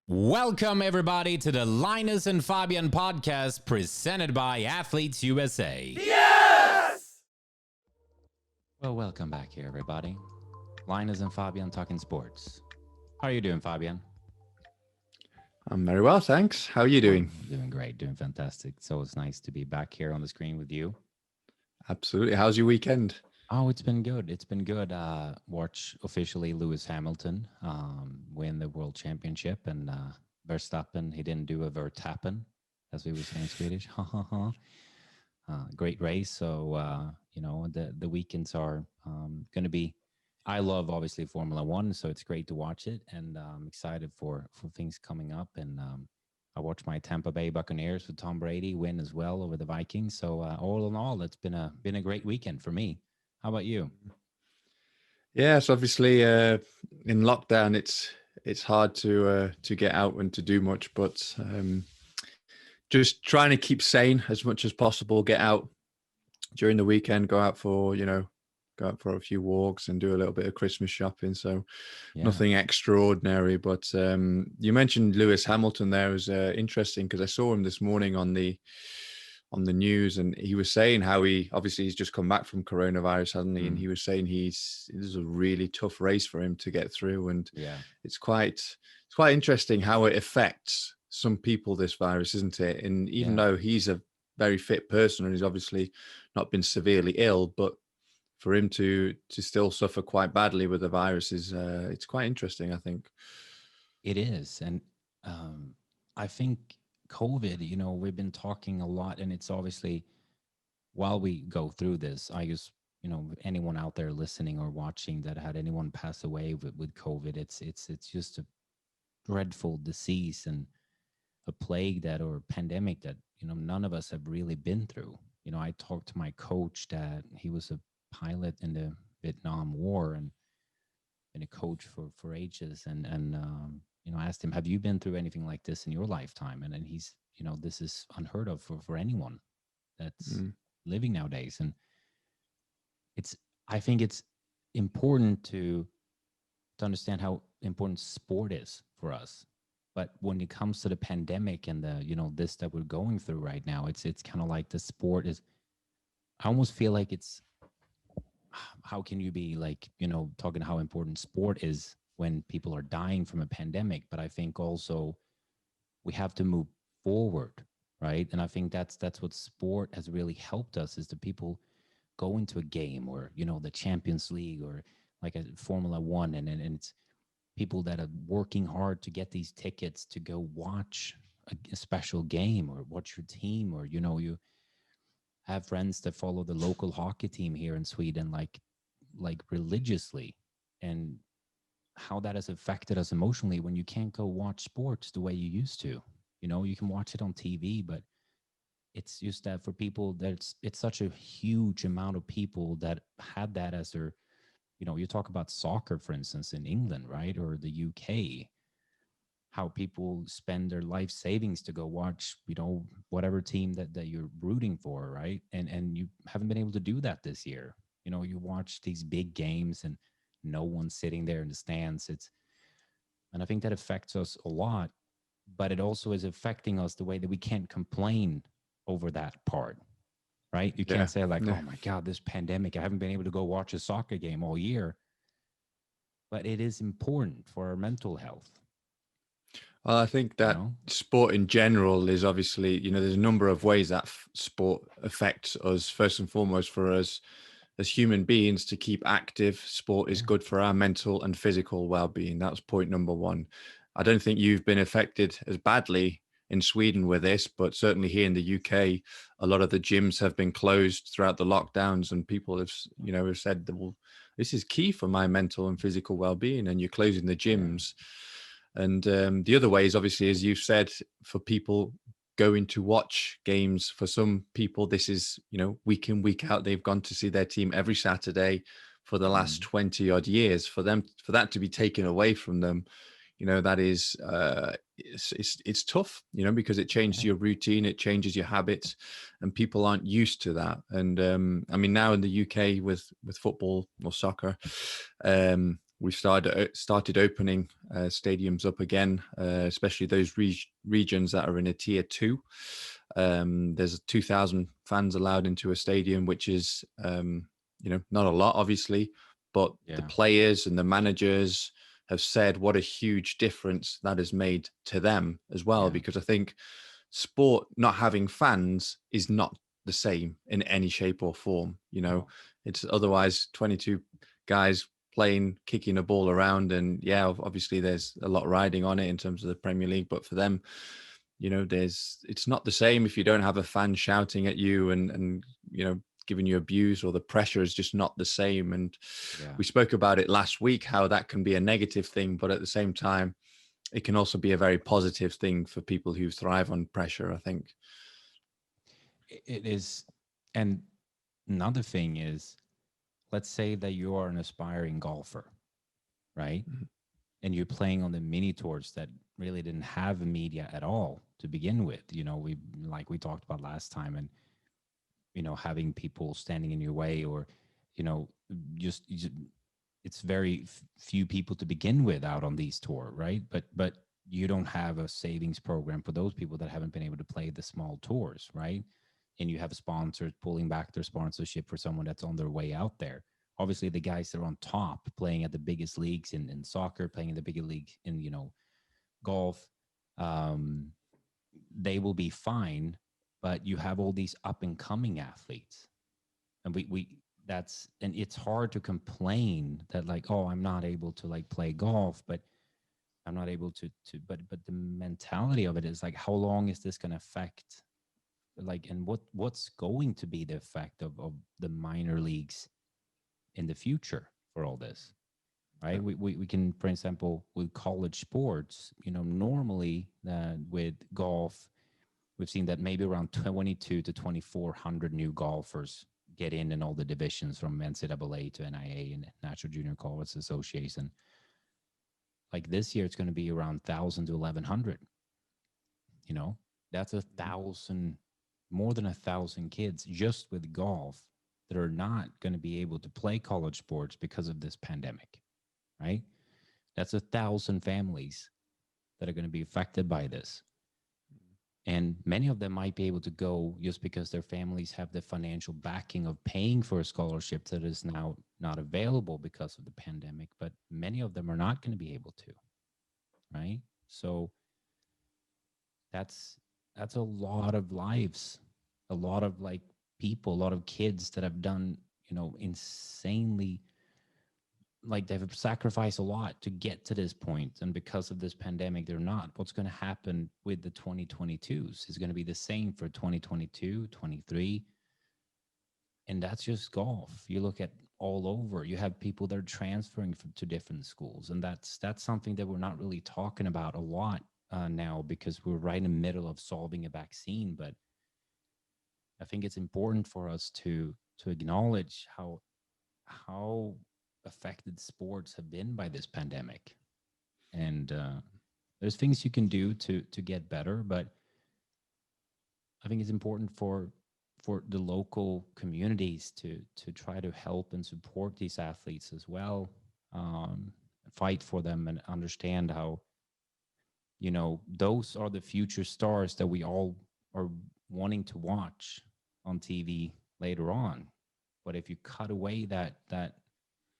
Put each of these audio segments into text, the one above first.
Welcome, everybody, to the Linus&Fabian podcast presented by Athletes USA. Yes! Well, welcome back here, everybody. Linus&Fabian talking sports. How are you doing, Fabian? I'm very well, thanks. How are you doing? Doing great, doing fantastic. So it's nice to be back here on the screen with you. Absolutely. How's your weekend? Oh, it's been good. It's been good. Watch officially Lewis Hamilton win the World Championship, and Verstappen, he didn't do a Verstappen, as we would say in Swedish. Great race. So, the weekends are going to be, I love, obviously, Formula One, so it's great to watch it, and I'm excited for things coming up. And I watched my Tampa Bay Buccaneers with Tom Brady win as well over the Vikings. So all in all, it's been a great weekend for me. How about you? Yes, obviously in lockdown, it's hard to get out and to do much, but just trying to keep sane as much as possible. Get out during the weekend, go out for a few walks and do a little bit of Christmas shopping. So nothing extraordinary. But you mentioned Lewis Hamilton there. It was interesting because I saw him this morning on the news, and he was saying how he's just come back from coronavirus, hasn't he? And he was saying this is a really tough race for him to get through, and it's quite interesting how it affects some people, this virus, isn't it? And even though he's a very fit person and he's obviously not been severely ill, but for him to still suffer quite badly with the virus is it's quite interesting, I think. It is, and I think COVID, we've been talking a lot, and it's obviously, while we go through this, I just, anyone out there listening or watching that had anyone pass away with COVID, it's just a dreadful disease and a plague or pandemic that, none of us have really been through. I talked to my coach that he was a pilot in the Vietnam War and been a coach for ages, and asked him, have you been through anything like this in your lifetime? And then he's, this is unheard of for anyone that's living nowadays. And I think it's important to understand how important sport is for us. But when it comes to the pandemic and this that we're going through right now, it's kind of like the sport is, I almost feel like it's, how can you be like, talking how important sport is when people are dying from a pandemic? But I think also we have to move forward, right? And I think that's what sport has really helped us, is the people go into a game or, the Champions League or like a Formula One, and it's people that are working hard to get these tickets to go watch a special game or watch your team, or, you have friends that follow the local hockey team here in Sweden, like religiously, and how that has affected us emotionally when you can't go watch sports the way you used to. You can watch it on TV, but it's just that for people it's such a huge amount of people that had that as their, you talk about soccer, for instance, in England, right? Or the UK, how people spend their life savings to go watch, whatever team that you're rooting for, right? And you haven't been able to do that this year. You watch these big games and no one's sitting there in the stands. And I think that affects us a lot, but it also is affecting us the way that we can't complain over that part, right? You can't say like, oh my God, this pandemic, I haven't been able to go watch a soccer game all year. But it is important for our mental health. Well, I think that sport in general is obviously, there's a number of ways that sport affects us. First and foremost, for us as human beings to keep active, sport is good for our mental and physical well-being. That's point number one. I don't think you've been affected as badly in Sweden with this, but certainly here in the UK, a lot of the gyms have been closed throughout the lockdowns, and people have said that, well, this is key for my mental and physical well-being, and you're closing the gyms. And the other way is obviously, as you've said, for people going to watch games. For some people, this is, week in, week out, they've gone to see their team every Saturday for the last 20 odd years. For that to be taken away from them, that is, it's tough, because it changes your routine, it changes your habits, and people aren't used to that. And I mean, now in the UK with football or soccer, we started opening stadiums up again, especially those regions that are in a tier 2. There's 2,000 fans allowed into a stadium, which is not a lot, obviously, but the players and the managers have said what a huge difference that has made to them as well. Because I think sport not having fans is not the same in any shape or form. It's otherwise 22 guys playing, kicking a ball around, and obviously there's a lot riding on it in terms of the Premier League, but for them, it's not the same if you don't have a fan shouting at you and giving you abuse, or the pressure is just not the same. And we spoke about it last week, how that can be a negative thing, but at the same time it can also be a very positive thing for people who thrive on pressure, I think. It is. And another thing is, let's say that you are an aspiring golfer, right? Mm-hmm. And you're playing on the mini tours that really didn't have media at all to begin with. We talked about last time, and having people standing in your way, or just it's very few people to begin with out on these tour, right? But you don't have a savings program for those people that haven't been able to play the small tours, right? And you have sponsors pulling back their sponsorship for someone that's on their way out there. Obviously, the guys that are on top, playing at the biggest leagues in soccer, playing in the bigger league in golf, they will be fine. But you have all these up and coming athletes, and and it's hard to complain that, like, oh, I'm not able to like play golf, but I'm not able to but the mentality of it is like, how long is this going to affect, like, and what's going to be the effect of the minor leagues in the future for all this, right? We can, for example, with college sports, normally with golf, we've seen that maybe around 22 to 2,400 new golfers get in all the divisions, from NCAA to NIA and National Junior College Association. Like this year, it's going to be around 1,000 to 1,100. That's 1,000, more than 1,000 kids just with golf that are not going to be able to play college sports because of this pandemic, right? That's 1,000 families that are going to be affected by this. And many of them might be able to go just because their families have the financial backing of paying for a scholarship that is now not available because of the pandemic. But many of them are not going to be able to, right? So that's a lot of lives, a lot of like people, a lot of kids that have done, insanely, like they've sacrificed a lot to get to this point, and because of this pandemic, they're not. What's going to happen with the 2022s is going to be the same for 2022, 23, and that's just golf. You look at all over, you have people that are transferring to different schools, and that's something that we're not really talking about a lot now, because we're right in the middle of solving a vaccine. But I think it's important for us to acknowledge how affected sports have been by this pandemic. And there's things you can do to get better, but I think it's important for the local communities to try to help and support these athletes as well, fight for them, and understand how those are the future stars that we all are wanting to watch on TV later on. But if you cut away that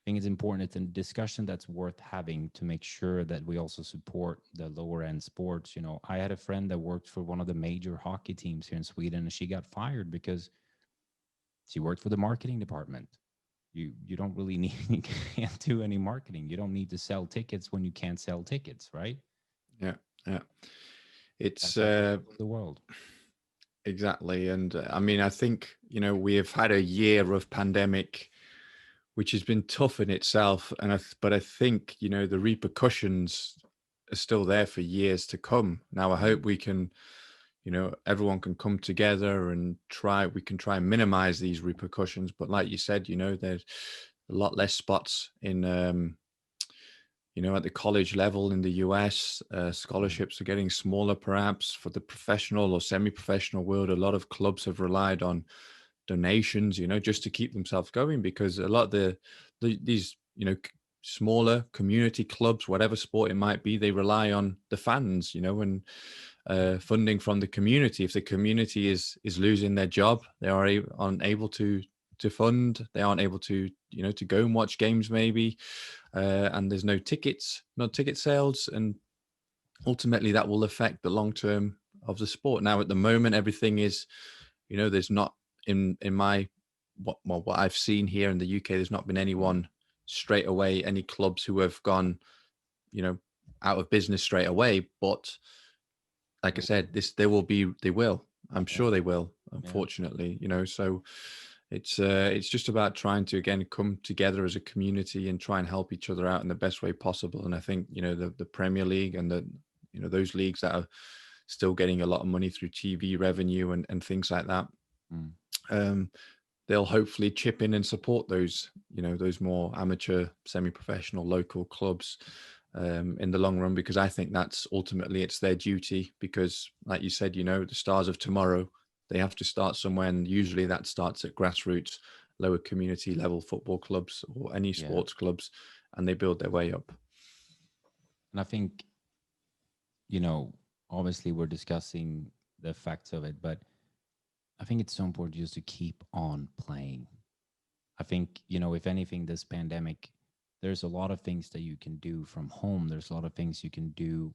I think it's important. It's a discussion that's worth having to make sure that we also support the lower end sports. I had a friend that worked for one of the major hockey teams here in Sweden, and she got fired because she worked for the marketing department. You don't really need, you can't do any marketing. You don't need to sell tickets when you can't sell tickets, right? Yeah. It's the world. Exactly. And I mean, I think, we have had a year of pandemic, which has been tough in itself. But I think, the repercussions are still there for years to come. Now, I hope we can, everyone can come together and we can try and minimize these repercussions. But like you said, there's a lot less spots in, at the college level in the US. Scholarships are getting smaller, perhaps. For the professional or semi-professional world, a lot of clubs have relied on donations, just to keep themselves going, because a lot of these, smaller community clubs, whatever sport it might be, they rely on the fans, and funding from the community. If the community is losing their job, they aren't able to fund. They aren't able to to go and watch games maybe, and there's no ticket sales, and ultimately that will affect the long term of the sport. Now at the moment, everything is, there's not in my what I've seen here in the UK, there's not been anyone straight away, any clubs who have gone, out of business straight away. But like I said, they will. I'm sure they will, unfortunately, so it's just about trying to, again, come together as a community and try and help each other out in the best way possible. And I think, the Premier League and those leagues that are still getting a lot of money through TV revenue and things like that, they'll hopefully chip in and support those, those more amateur, semi-professional local clubs in the long run, because I think that's ultimately it's their duty. Because like you said, the stars of tomorrow, they have to start somewhere, and usually that starts at grassroots, lower community level football clubs or any sports clubs, and they build their way up. And I think, obviously we're discussing the effects of it, but I think it's so important just to keep on playing. I think, if anything, this pandemic, there's a lot of things that you can do from home. There's a lot of things you can do,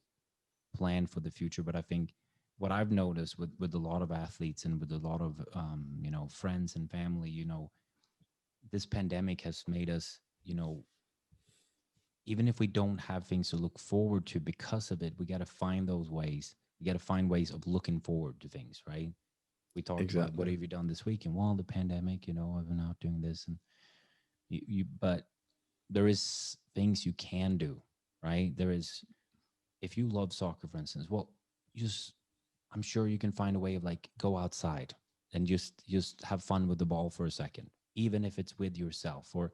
plan for the future. But I think what I've noticed with a lot of athletes and with a lot of, friends and family, this pandemic has made us, even if we don't have things to look forward to because of it, we got to find those ways. We got to find ways of looking forward to things, right? We talked about what have you done this week, and well, the pandemic, I've been out doing this, and but there is things you can do, right? There is, if you love soccer, for instance, well, I'm sure you can find a way of like go outside and just have fun with the ball for a second, even if it's with yourself, or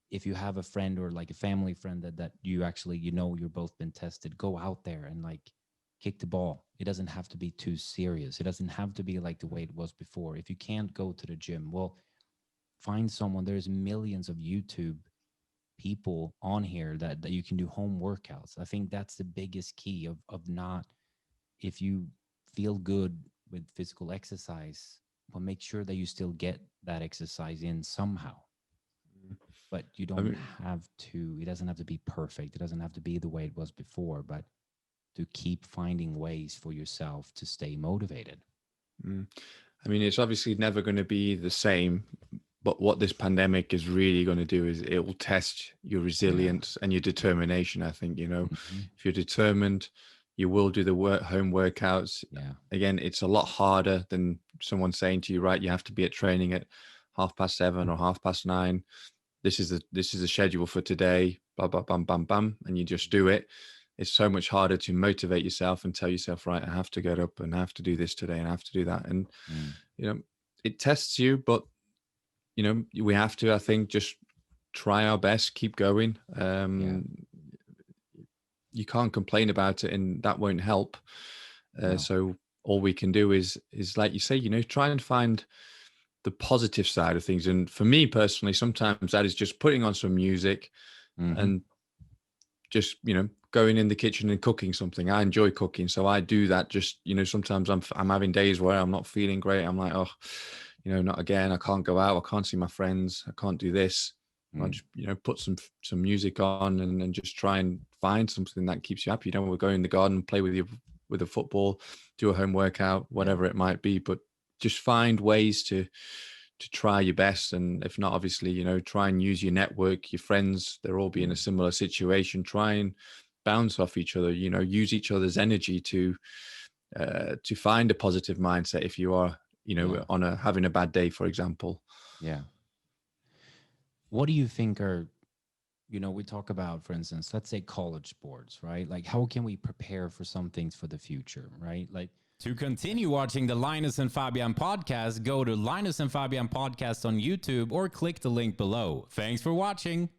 if you have a friend or like a family friend that you actually, you're both been tested, go out there and like kick the ball. It doesn't have to be too serious. It doesn't have to be like the way it was before. If you can't go to the gym, well, find someone. There's millions of YouTube people on here that you can do home workouts. I think that's the biggest key of not, if you feel good with physical exercise, well, make sure that you still get that exercise in somehow. But you don't have to, it doesn't have to be perfect. It doesn't have to be the way it was before, but to keep finding ways for yourself to stay motivated. I mean, it's obviously never going to be the same, but what this pandemic is really going to do is it will test your resilience and your determination. I think, if you're determined, you will do the home workouts. Again, it's a lot harder than someone saying to you, right, you have to be at training at 7:30 or 9:30. This is the schedule for today, blah, blah, bam, bam, bam, and you just do it. It's so much harder to motivate yourself and tell yourself, right, I have to get up and I have to do this today and I have to do that. And, it tests you, but, we have to, I think, just try our best, keep going. You can't complain about it, and that won't help. So all we can do is like you say, try and find the positive side of things. And for me personally, sometimes that is just putting on some music and just, going in the kitchen and cooking something. I enjoy cooking, so I do that. Just, sometimes I'm having days where I'm not feeling great. I'm like, oh, not again. I can't go out. I can't see my friends. I can't do this. I just, put some music on and just try and find something that keeps you happy. We'll go in the garden, play with a football, do a home workout, whatever it might be. But just find ways to try your best. And if not, obviously, try and use your network, your friends, they'll all be in a similar situation. Try and bounce off each other, use each other's energy to find a positive mindset if you are, having a bad day, for example. Yeah. What do you think are, we talk about, for instance, let's say college sports, right? Like, how can we prepare for some things for the future, right? Like, to continue watching the Linus and Fabian podcast, go to Linus and Fabian podcast on YouTube or click the link below. Thanks for watching.